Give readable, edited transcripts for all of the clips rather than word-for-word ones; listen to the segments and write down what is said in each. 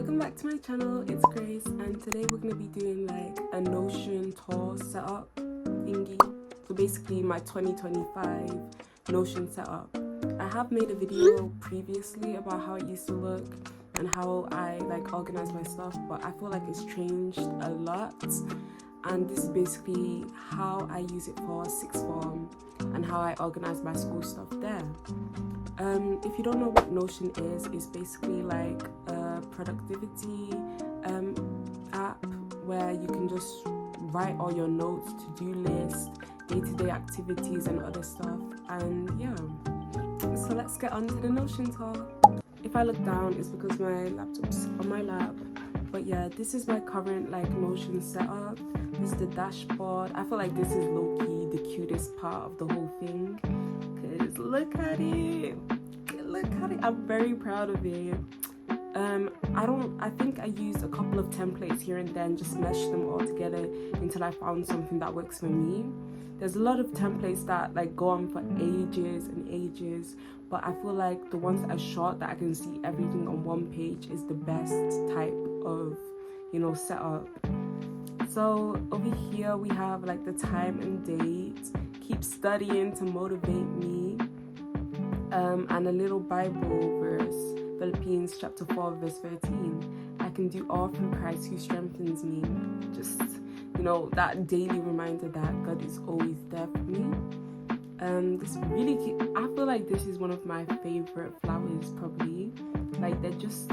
welcome back to my channel. It's Grace, and today we're going to be doing like a Notion tour setup thingy. So basically my 2025 Notion setup. I have made a video previously about how it used to look and how I like organize my stuff, but I feel like it's changed a lot. And this is basically how I use it for sixth form and how I organize my school stuff there. If you don't know what Notion is, it's basically like a productivity app where you can just write all your notes, to-do list, day-to-day activities and other stuff. And yeah, so let's get on to the Notion tour. If I look down, it's because my laptop's on my lap. But yeah, this is my current like Notion setup. This is the dashboard. I feel like this is low-key the cutest part of the whole thing. Cause look at it. I'm very proud of it. I think I used a couple of templates here and there and just meshed them all together until I found something that works for me. There's a lot of templates that like go on for ages and ages, but I feel like the ones that are short that I can see everything on one page is the best type of, setup. So over here we have like the time and date, keep studying to motivate me, and a little Bible verse, Philippians chapter 4 verse 13. I can do all through Christ who strengthens me. Just, that daily reminder that God is always there for me. This really cute. I feel like this is one of my favorite flowers probably. Like they're just,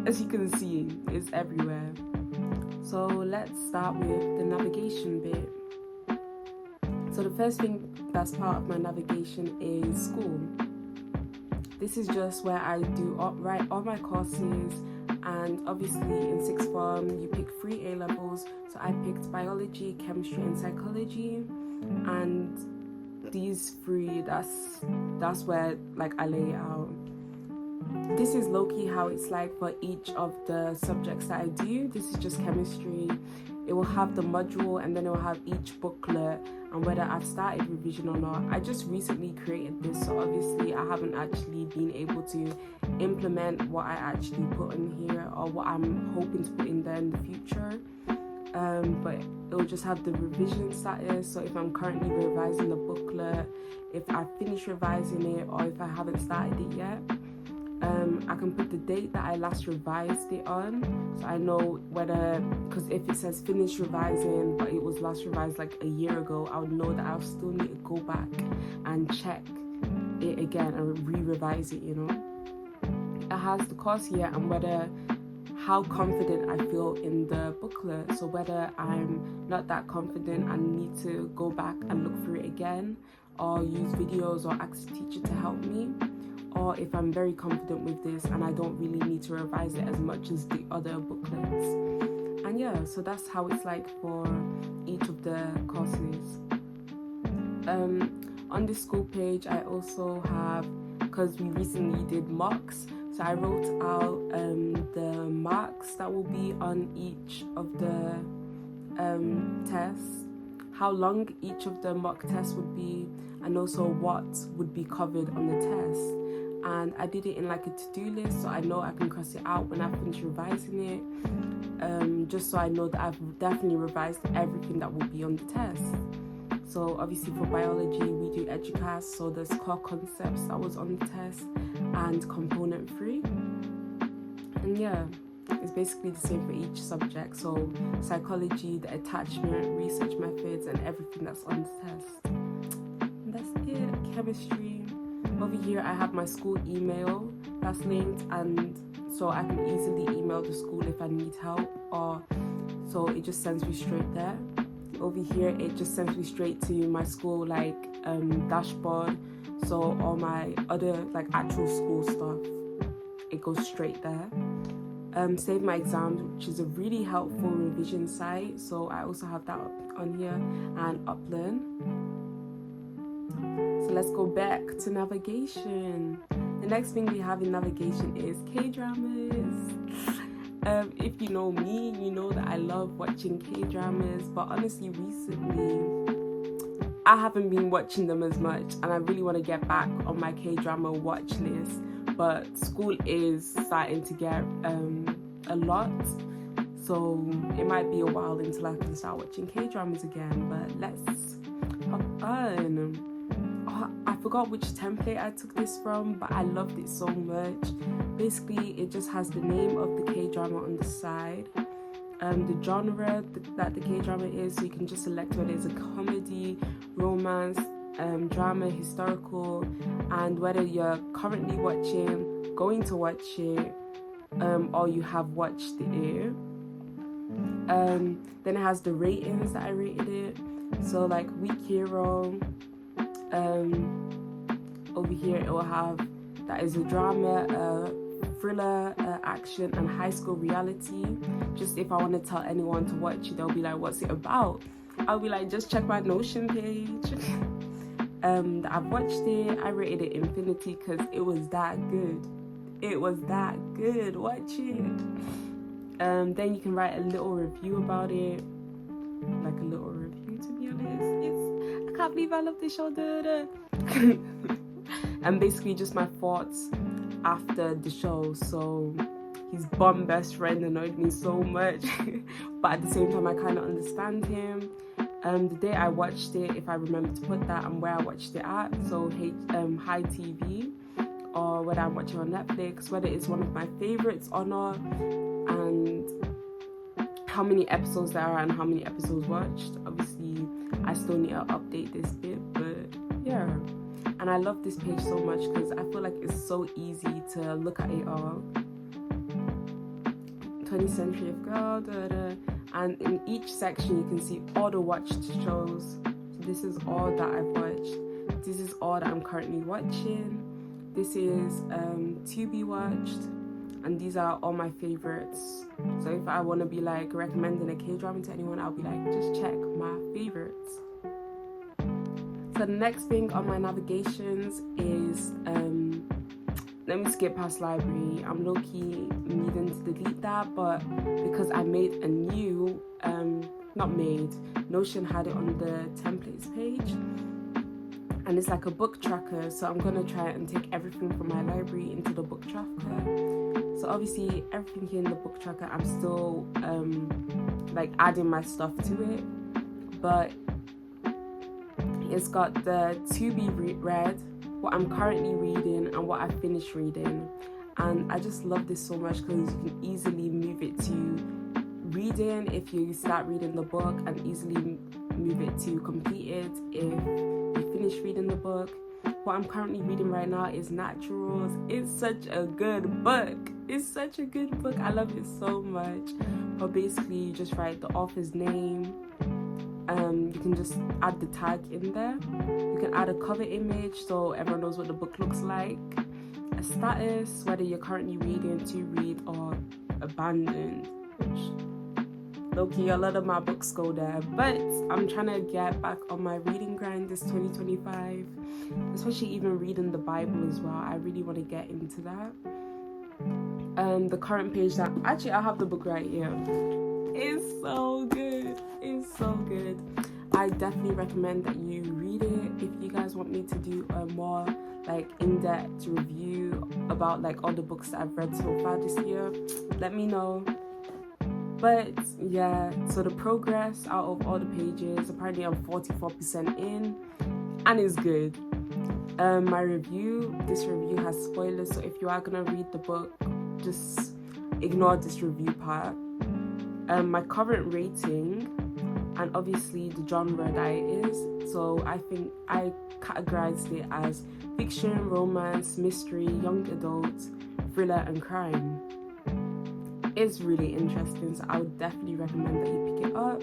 as you can see, it's everywhere. So let's start with the navigation bit. So the first thing that's part of my navigation is school. This is just where I write all my courses, and obviously in sixth form you pick 3 A levels. So I picked biology, chemistry and psychology, and these 3, that's where like I lay it out. This is low-key how it's like for each of the subjects that I do. This is just chemistry. It will have the module and then it will have each booklet and whether I've started revision or not. I just recently created this, so obviously I haven't actually been able to implement what I actually put in here or what I'm hoping to put in there in the future. But it will just have the revision status. So if I'm currently revising the booklet, if I finish revising it, or if I haven't started it yet, I can put the date that I last revised it on, so I know whether, because if it says finish revising but it was last revised like a year ago, I would know that I'll still need to go back and check it again and re-revise it. It has the course year and whether how confident I feel in the booklet. So whether I'm not that confident and need to go back and look through it again, or use videos or ask the teacher to help me, or if I'm very confident with this and I don't really need to revise it as much as the other booklets. And yeah, so that's how it's like for each of the courses. On this school page I also have, because we recently did mocks, so I wrote out the marks that will be on each of the tests, how long each of the mock tests would be, and also what would be covered on the test. And I did it in like a to-do list, so I know I can cross it out when I finish revising it, just so I know that I've definitely revised everything that will be on the test. So obviously for biology we do EDUCAS, so there's core concepts that was on the test and component 3. And yeah, it's basically the same for each subject. So psychology, the attachment, research methods and everything that's on the test. And that's it. Chemistry. Over here I have my school email that's linked, and so I can easily email the school if I need help, or so it just sends me straight there. Over here it just sends me straight to my school like dashboard, so all my other like actual school stuff, it goes straight there. Save my exams, which is a really helpful revision site, so I also have that on here, and Uplearn. So let's go back to navigation. The next thing we have in navigation is K-dramas. If you know me, you know that I love watching K-dramas, but honestly recently I haven't been watching them as much, and I really want to get back on my K-drama watch list, but school is starting to get a lot, so it might be a while until I can start watching K-dramas again, but let's hop on. I forgot which template I took this from, but I loved it so much. Basically, it just has the name of the K-drama on the side, the genre that the K-drama is, so you can just select whether it's a comedy, romance, drama, historical, and whether you're currently watching, going to watch it, or you have watched it. Then it has the ratings that I rated it, so like Weak Hero. Over here it will have that is a drama, thriller, action, and high school reality. Just if I want to tell anyone to watch it, they'll be like, what's it about? I'll be like, just check my Notion page. I've watched it. I rated it infinity because it was that good. It was that good. Watch it. Then you can write a little review about it, like a little review, to be honest. I can't believe I love this show. And basically just my thoughts after the show. So his bum best friend annoyed me so much, but at the same time I kind of understand him. The day I watched it, if I remember to put that and where I watched it at, so High TV, or whether I'm watching on Netflix, whether it's one of my favorites or not, and how many episodes there are and how many episodes watched. Obviously I still need to update this bit, but yeah. And I love this page so much because I feel like it's so easy to look at it all. 20th Century of Girl, and in each section you can see all the watched shows. So this is all that I've watched. This is all that I'm currently watching. This is to be watched, and these are all my favorites. So if I want to be like recommending a K-drama to anyone, I'll be like, just check my favorites. So the next thing on my navigations is, let me skip past library. I'm low-key needing to delete that, but because I made a new, Notion had it on the templates page, and it's like a book tracker, so I'm gonna try and take everything from my library into the book tracker. So obviously everything here in the book tracker, I'm still like adding my stuff to it, but it's got the to be read, what I'm currently reading, and what I finished reading. And I just love this so much because you can easily move it to reading if you start reading the book, and easily move it to completed if you finish reading the book. What I'm currently reading right now is Naturals. It's such a good book. It's such a good book. I love it so much. But basically you just write the author's name. You can just add the tag in there. You can add a cover image so everyone knows what the book looks like. A status, whether you're currently reading, to read, or abandoned, which low-key a lot of my books go there. But I'm trying to get back on my reading grind this 2025, especially even reading the Bible as well. I really want to get into that. The current page that actually I have the book right here. It's so good. It's so good. I definitely recommend that you read it. If you guys want me to do a more like in-depth review about like all the books that I've read so far this year, let me know. But yeah, so the progress out of all the pages, apparently I'm 44% in, and it's good. My review, this review has spoilers, so if you are gonna read the book, just ignore this review part. My current rating, and obviously the genre that it is, so I think I categorized it as fiction, romance, mystery, young adult, thriller, and crime. It's really interesting, so I would definitely recommend that you pick it up.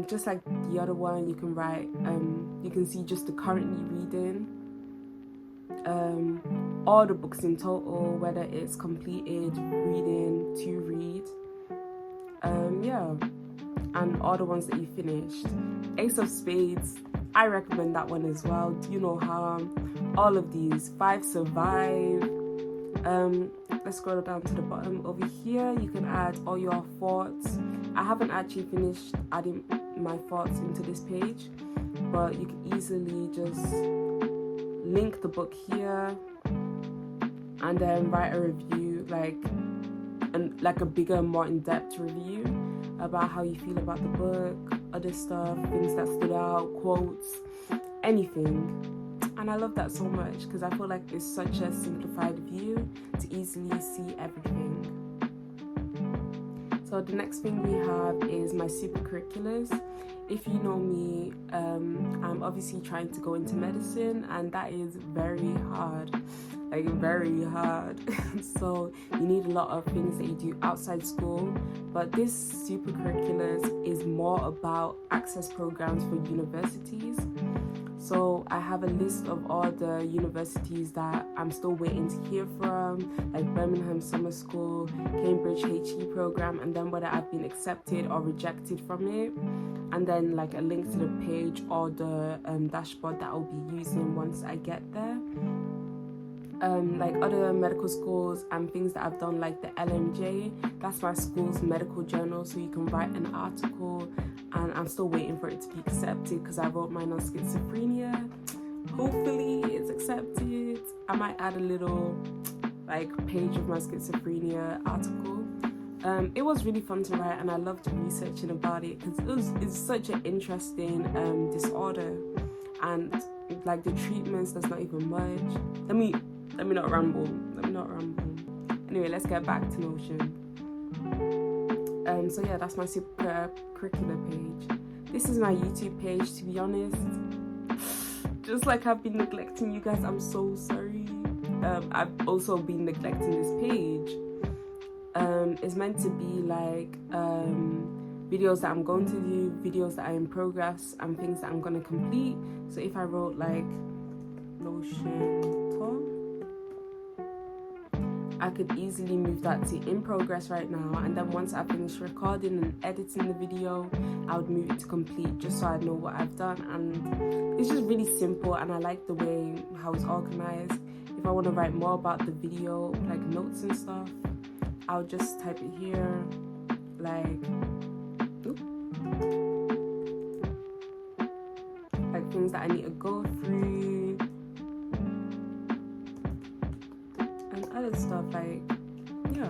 Just like the other one, you can write, you can see just the currently reading, all the books in total, whether it's completed, reading, to read, and all the ones that you finished. Ace of Spades, I recommend that one as well. Do No Harm, all of these. 5 Survive. Let's scroll down to the bottom. Over here you can add all your thoughts. I haven't actually finished adding my thoughts into this page, but you can easily just link the book here and then write a review, like like a bigger, more in-depth review about how you feel about the book, other stuff, things that stood out, quotes, anything. And I love that so much because I feel like it's such a simplified view to easily see everything. So the next thing we have is my supercurriculars. If you know me, I'm obviously trying to go into medicine, and that is very hard, like very hard. So you need a lot of things that you do outside school, but this supercurriculars is more about access programs for universities. So I have a list of all the universities that I'm still waiting to hear from, like Birmingham Summer School, Cambridge HE program, and then whether I've been accepted or rejected from it. And then like a link to the page or the dashboard that I'll be using once I get there. Like other medical schools and things that I've done, like the LMJ, that's my school's medical journal, so you can write an article, and I'm still waiting for it to be accepted because I wrote mine on schizophrenia. Hopefully it's accepted. I might add a little like page of my schizophrenia article. It was really fun to write, and I loved researching about it because it's such an interesting disorder, and like the treatments, there's not even much. Let me not ramble. Anyway, let's get back to Notion. So yeah, that's my super curricular page. This is my YouTube page, to be honest. Just like I've been neglecting you guys, I'm so sorry. I've also been neglecting this page. It's meant to be like videos that I'm going to do, videos that are in progress, and things that I'm going to complete. So if I wrote like Notion talk, I could easily move that to in progress right now, and then once I finish recording and editing the video, I would move it to complete, just so I know what I've done. And it's just really simple, and I like the way how it's organized. If I want to write more about the video, like notes and stuff, I'll just type it here, like things that I need to go through and other stuff, like, yeah.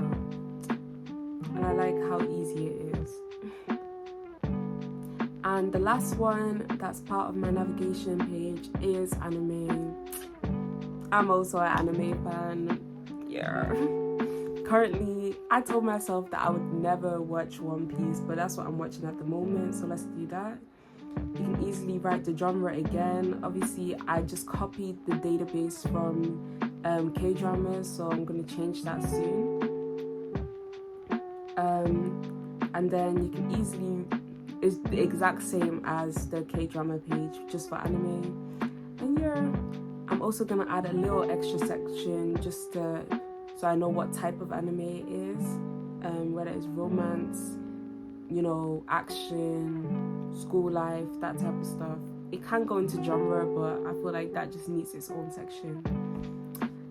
And I like how easy it is. And the last one that's part of my navigation page is anime. I'm also an anime fan, yeah. Currently, I told myself that I would never watch One Piece, but that's what I'm watching at the moment, so let's do that. You can easily write the genre again. Obviously, I just copied the database from K-dramas, so I'm going to change that soon. And then you can easily, it's the exact same as the K-drama page, just for anime. And yeah, I'm also going to add a little extra section just to, so I know what type of anime it is, whether it's romance, you know, action, school life, that type of stuff. It can go into genre, but I feel like that just needs its own section.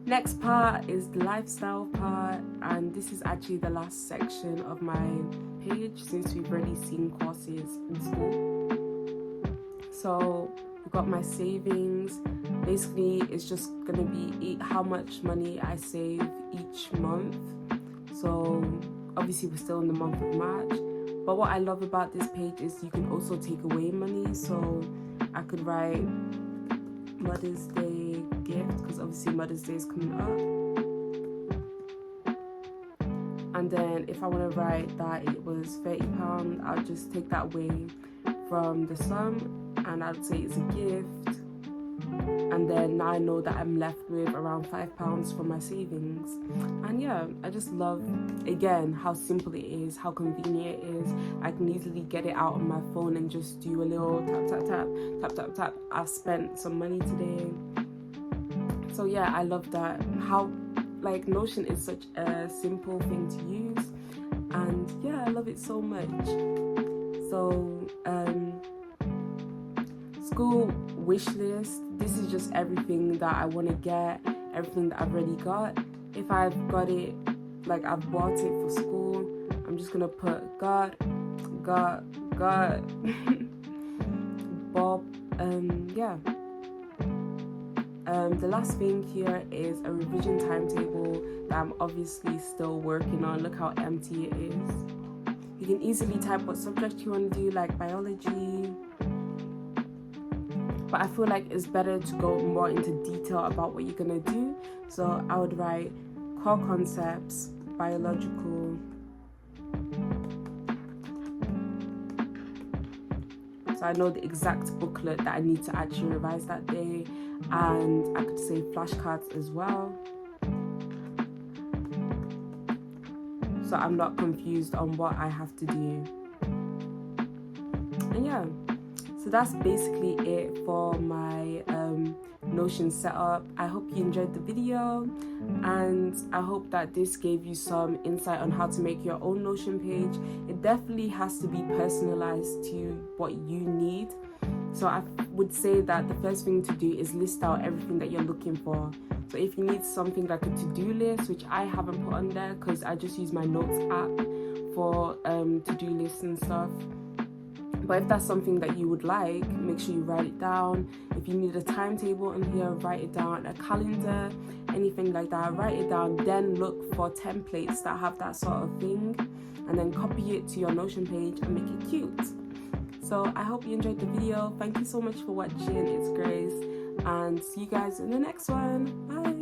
Next part is the lifestyle part, and this is actually the last section of my page since we've already seen courses in school. So we've got my savings. Basically, it's just gonna be how much money I save each month. So obviously we're still in the month of March, but what I love about this page is you can also take away money. So I could write Mother's Day gift, because obviously Mother's Day is coming up. And then if I want to write that it was £30, I'll just take that away from the sum, and I'd say it's a gift. And then now I know that I'm left with around £5 for my savings. And yeah, I just love, again, how simple it is, how convenient it is. I can easily get it out on my phone and just do a little tap. I've spent some money today. So yeah, I love that. How, like, Notion is such a simple thing to use. And yeah, I love it so much. So, school wish list. This is just everything that I want to get, everything that I've already got. If I've got it, like I've bought it for school, I'm just gonna put got Bob, yeah. The last thing here is a revision timetable that I'm obviously still working on. Look how empty it is. You can easily type what subject you want to do, like biology, but I feel like it's better to go more into detail about what you're gonna do. So I would write core concepts, biological, so I know the exact booklet that I need to actually revise that day, and I could say flashcards as well, so I'm not confused on what I have to do. And yeah, so that's basically it for my Notion setup. I hope you enjoyed the video, and I hope that this gave you some insight on how to make your own Notion page. It definitely has to be personalized to what you need. So I would say that the first thing to do is list out everything that you're looking for. So if you need something like a to-do list, which I haven't put on there because I just use my notes app for to-do lists and stuff. But if that's something that you would like, make sure you write it down. If you need a timetable in here, write it down. A calendar, anything like that, write it down. Then look for templates that have that sort of thing, and then copy it to your Notion page and make it cute. So I hope you enjoyed the video. Thank you so much for watching. It's Grace, and see you guys in the next one. Bye.